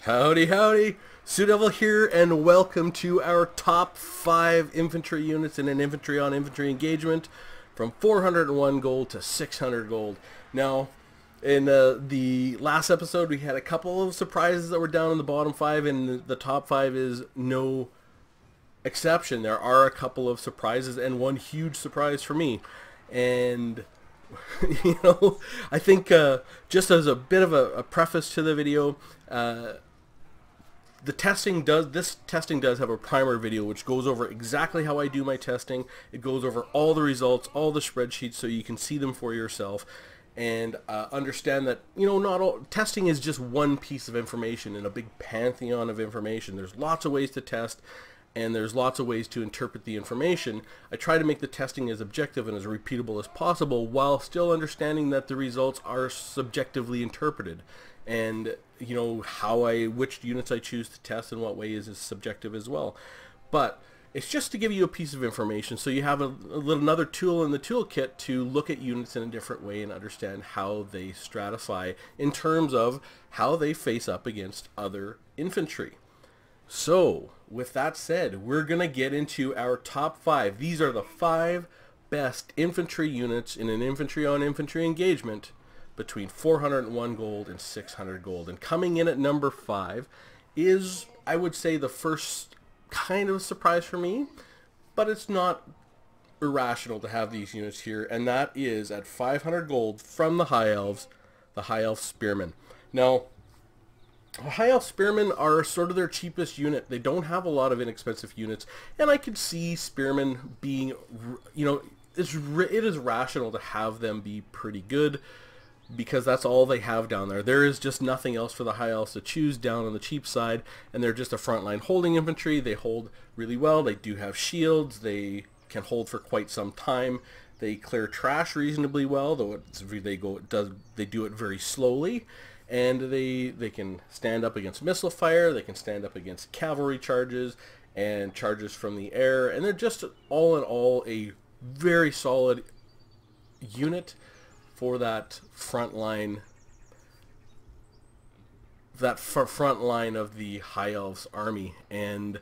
Howdy, howdy! Devil here, and welcome to our top 5 infantry units in an infantry on infantry engagement from 401 gold to 600 gold. Now, in the last episode, we had a couple of surprises that were down in the bottom 5, and the top 5 is no exception. There are a couple of surprises, and one huge surprise for me. And I think just as a bit of a preface to the video, this testing does have a primer video which goes over exactly how I do my testing. It goes over all the results, all the spreadsheets, so you can see them for yourself and understand that not all testing is just one piece of information in a big pantheon of information. There's lots of ways to test, and there's lots of ways to interpret the information. I try to make the testing as objective and as repeatable as possible while still understanding that the results are subjectively interpreted. And which units I choose to test in what way is subjective as well. But it's just to give you a piece of information so you have another tool in the toolkit to look at units in a different way and understand how they stratify in terms of how they face up against other infantry. So, with that said, we're going to get into our top 5. These are the 5 best infantry units in an infantry on infantry engagement between 401 gold and 600 gold. And coming in at number 5 is, I would say, the first kind of surprise for me, but it's not irrational to have these units here, and that is at 500 gold from the High Elves, the High Elf Spearmen. Now, High Elf Spearmen are sort of their cheapest unit. They don't have a lot of inexpensive units, and I could see Spearmen being, it is rational to have them be pretty good because that's all they have down there. There is just nothing else for the High Elves to choose down on the cheap side, and they're just a frontline holding infantry. They hold really well. They do have shields. They can hold for quite some time. They clear trash reasonably well, though they do it very slowly. And they can stand up against missile fire, they can stand up against cavalry charges and charges from the air, and they're just all in all a very solid unit for that front line of the High Elves army. And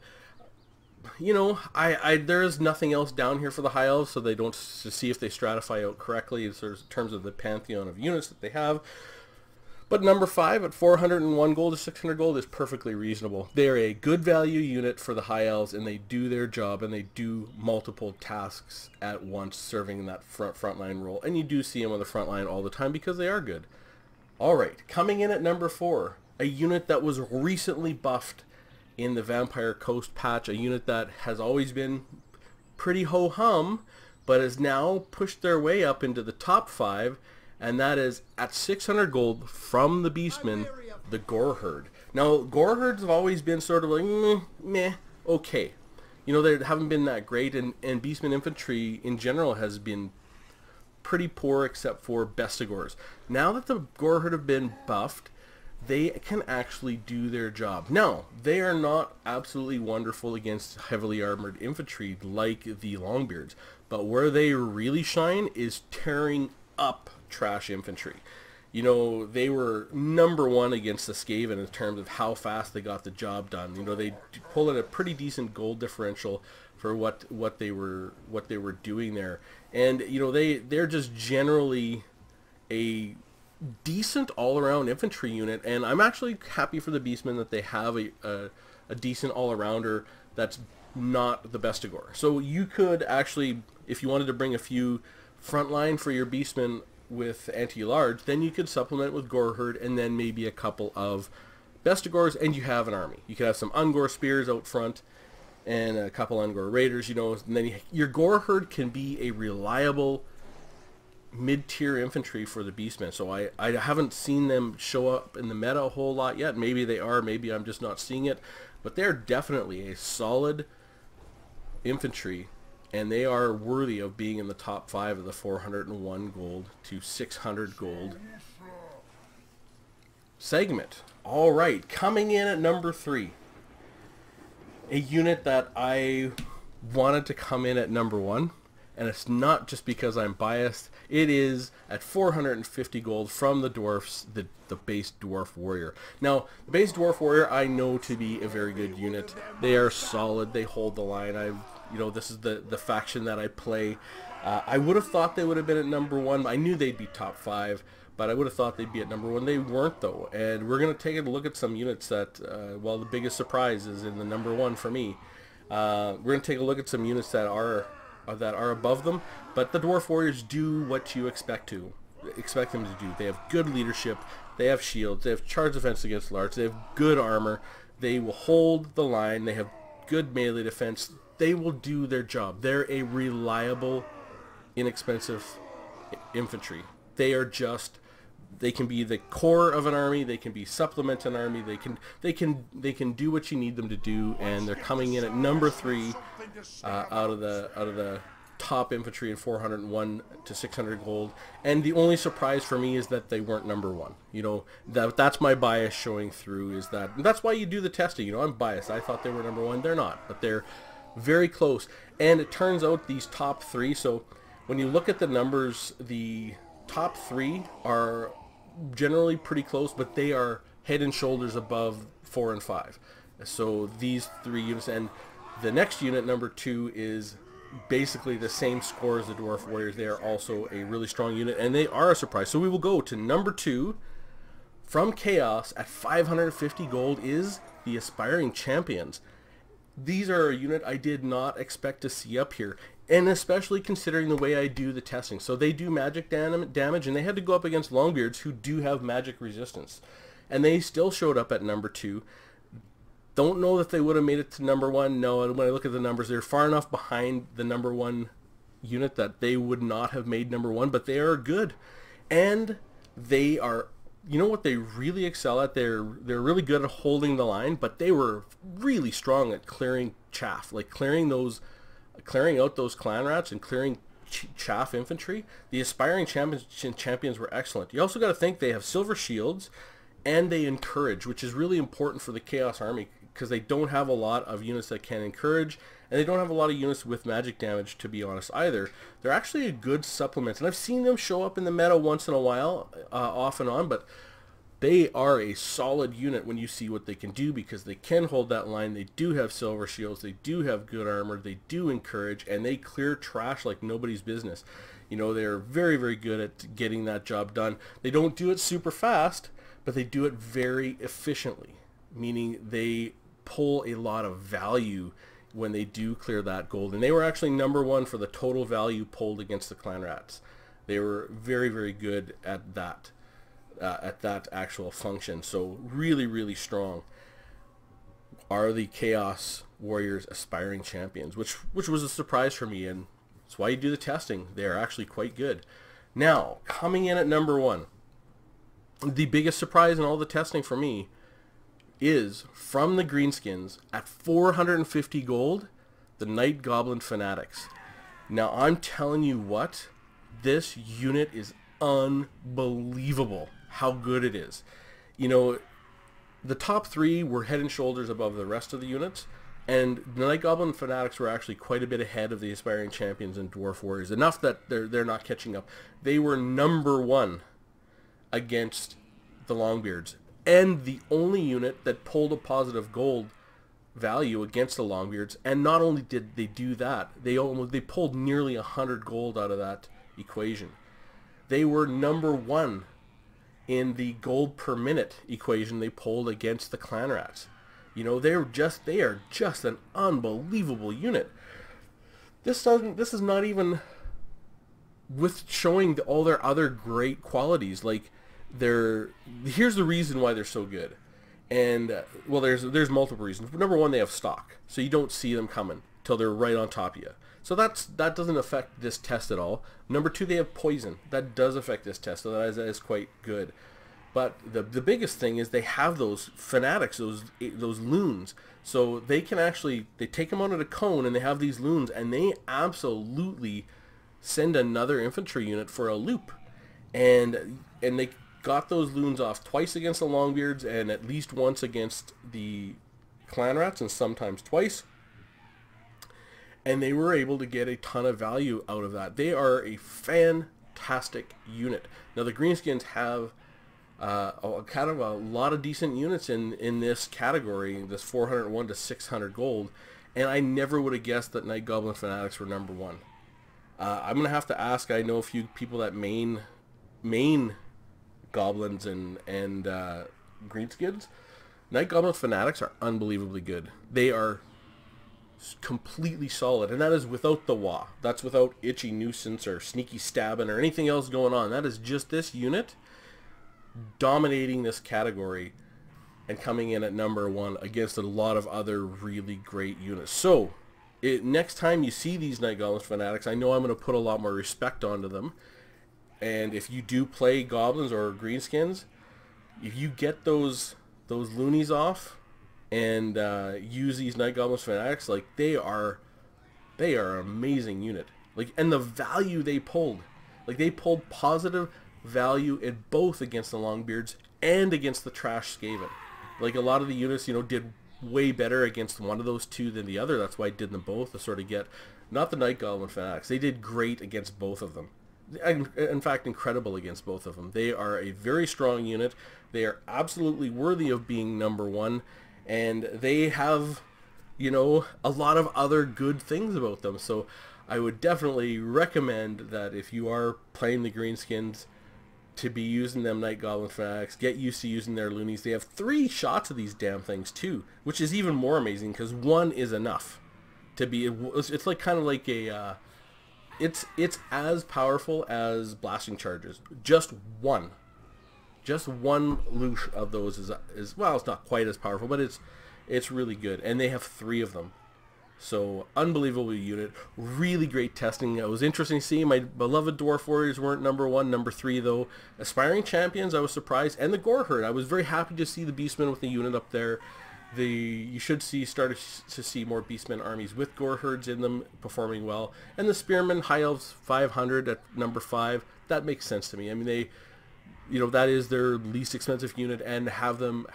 there is nothing else down here for the High Elves, so they don't to see if they stratify out correctly in terms of the pantheon of units that they have. But number 5 at 401 gold to 600 gold is perfectly reasonable. They're a good value unit for the High Elves, and they do their job, and they do multiple tasks at once, serving that frontline role. And you do see them on the front line all the time because they are good. Alright, coming in at number 4, a unit that was recently buffed in the Vampire Coast patch, a unit that has always been pretty ho-hum, but has now pushed their way up into the top 5, and that is at 600 gold from the Beastmen, the Gore. Now, Gore have always been sort of like, meh, okay. They haven't been that great, and Beastmen infantry in general has been pretty poor except for Bestigors. Now that the Gore have been buffed, they can actually do their job. Now, they are not absolutely wonderful against heavily armored infantry like the Longbeards, but where they really shine is tearing up trash infantry. They were number 1 against the Skaven in terms of how fast they got the job done. They pulled in a pretty decent gold differential for what they were doing there, and they're just generally a decent all-around infantry unit. And I'm actually happy for the Beastmen that they have a decent all-arounder that's not the Bestigor. So you could actually, if you wanted to bring a few frontline for your Beastmen with anti-large, then you could supplement with Gore and then maybe a couple of Bestigors, and you have an army. You could have some Ungor spears out front and a couple Ungor raiders, and then your Gore can be a reliable mid-tier infantry for the Beastmen. So I haven't seen them show up in the meta a whole lot yet. Maybe they are, maybe I'm just not seeing it, but they're definitely a solid infantry, and they are worthy of being in the top 5 of the 401 gold to 600 gold segment. Alright, coming in at number 3, a unit that I wanted to come in at number 1, and it's not just because I'm biased. It is at 450 gold from the dwarfs, the base dwarf warrior. Now, the base dwarf warrior I know to be a very good unit. They are solid. They hold the line. This is the faction that I play. I would have thought they would have been at number 1. I knew they'd be top 5. But I would have thought they'd be at number 1. They weren't, though. And we're going to take a look at some units that, the biggest surprise is in the number 1 for me. We're going to take a look at some units that are above them. But the Dwarf Warriors do what you expect them to do. They have good leadership. They have shields. They have charge defense against large. They have good armor. They will hold the line. They have good melee defense. They will do their job. They're a reliable, inexpensive infantry. They are just... They can be the core of an army. They can be supplement an army. They can do what you need them to do. And they're coming in at number 3 out of the top infantry at 401 to 600 gold. And the only surprise for me is that they weren't number 1. That's my bias showing through. That's why you do the testing. I'm biased. I thought they were number 1. They're not, but they're very close. And it turns out these top 3. So when you look at the numbers, the top 3 are generally pretty close, but they are head and shoulders above 4 and 5. So these 3 units, and the next unit, number 2, is basically the same score as the Dwarf Warriors. They are also a really strong unit, and they are a surprise. So we will go to number 2 from Chaos at 550 gold is the Aspiring Champions. These are a unit I did not expect to see up here, and especially considering the way I do the testing. So they do magic damage, and they had to go up against Longbeards, who do have magic resistance. And they still showed up at number 2. Don't know that they would have made it to number 1. No, when I look at the numbers, they're far enough behind the number 1 unit that they would not have made number 1, but they are good. And they are... You know what they really excel at? They're really good at holding the line, but they were really strong at clearing chaff, like clearing out those clan rats and clearing chaff infantry. The Aspiring Champions were excellent. You also got to think they have silver shields, and they encourage, which is really important for the Chaos Army, because they don't have a lot of units that can encourage, and they don't have a lot of units with magic damage, to be honest, either. They're actually a good supplement, and I've seen them show up in the meta once in a while, off and on, but they are a solid unit when you see what they can do, because they can hold that line. They do have silver shields. They do have good armor. They do encourage, and they clear trash like nobody's business. They're very, very good at getting that job done. They don't do it super fast, but they do it very efficiently, meaning they pull a lot of value when they do clear that gold. And they were actually number 1 for the total value pulled against the clan rats. They were very, very good at that actual function. So really, really strong are the Chaos Warriors Aspiring Champions, which was a surprise for me, and that's why you do the testing. They are actually quite good. Now, coming in at number 1, the biggest surprise in all the testing for me is from the Greenskins at 450 gold, the Night Goblin Fanatics. Now, I'm telling you what, this unit is unbelievable how good it is. The top 3 were head and shoulders above the rest of the units, and the Night Goblin Fanatics were actually quite a bit ahead of the Aspiring Champions and Dwarf Warriors, enough that they're not catching up. They were number 1 against the Longbeards, and the only unit that pulled a positive gold value against the Longbeards. And not only did they do that, they pulled nearly 100 gold out of that equation. They were number 1 in the gold per minute equation they pulled against the clan rats. They are just an unbelievable unit. This is not even with showing all their other great qualities. Like, here's the reason why they're so good. And there's multiple reasons. Number 1, they have stock, so you don't see them coming till they're right on top of you. So that doesn't affect this test at all. Number 2, they have poison. That does affect this test, so that is quite good. But the biggest thing is they have those fanatics, those loons. So they take them out of a cone, and they have these loons, and they absolutely send another infantry unit for a loop. And they got those loons off twice against the Longbeards, and at least once against the clan rats, and sometimes twice. and they were able to get a ton of value out of that. They are a fantastic unit. Now the Greenskins have kind of a lot of decent units in this category, this 401 to 600 gold, and I never would have guessed that Night Goblin Fanatics were number one. I'm gonna have to ask. I know a few people that main goblins and Greenskins. Night Goblin Fanatics are unbelievably good. They are completely solid, and that is without the wah. That's without itchy nuisance or sneaky stabbing or anything else going on. That is just this unit dominating this category and coming in at number one against a lot of other really great units. So next time you see these Night Goblin Fanatics, I know I'm going to put a lot more respect onto them. And if you do play goblins or Greenskins, if you get those loonies off and use these Night Goblin Fanatics, like they are an amazing unit. Like, and the value they pulled, like they pulled positive value in both against the Longbeards and against the Trash Skaven. Like a lot of the units, you know, did way better against one of those two than the other. That's why I did them both, to sort of get, not the Night Goblin Fanatics. They did great against both of them. In fact, incredible against both of them. They are a very strong unit. They are absolutely worthy of being number one, and they have, you know, a lot of other good things about them. So I would definitely recommend that if you are playing the Greenskins, to be using them Night Goblin Fanatics. Get used to using their loonies. They have 3 shots of these damn things too, which is even more amazing because 1 is enough to be. It's like kind of like a. It's as powerful as blasting charges. Just one loosh of those is well, it's not quite as powerful, but it's really good, and they have 3 of them. So unbelievable unit, really great testing. It was interesting to see my beloved Dwarf Warriors weren't number 1, number 3 though. Aspiring Champions, I was surprised, and the Gore Herd. I was very happy to see the Beastmen with the unit up there. You should start to see more Beastmen armies with Gore Herds in them performing well. And the Spearmen, High Elves 500 at number 5. That makes sense to me. I mean, that is their least expensive unit, and have them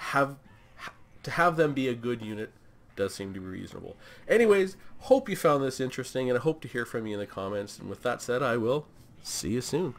be a good unit does seem to be reasonable. Anyways, hope you found this interesting, and I hope to hear from you in the comments. And with that said, I will see you soon.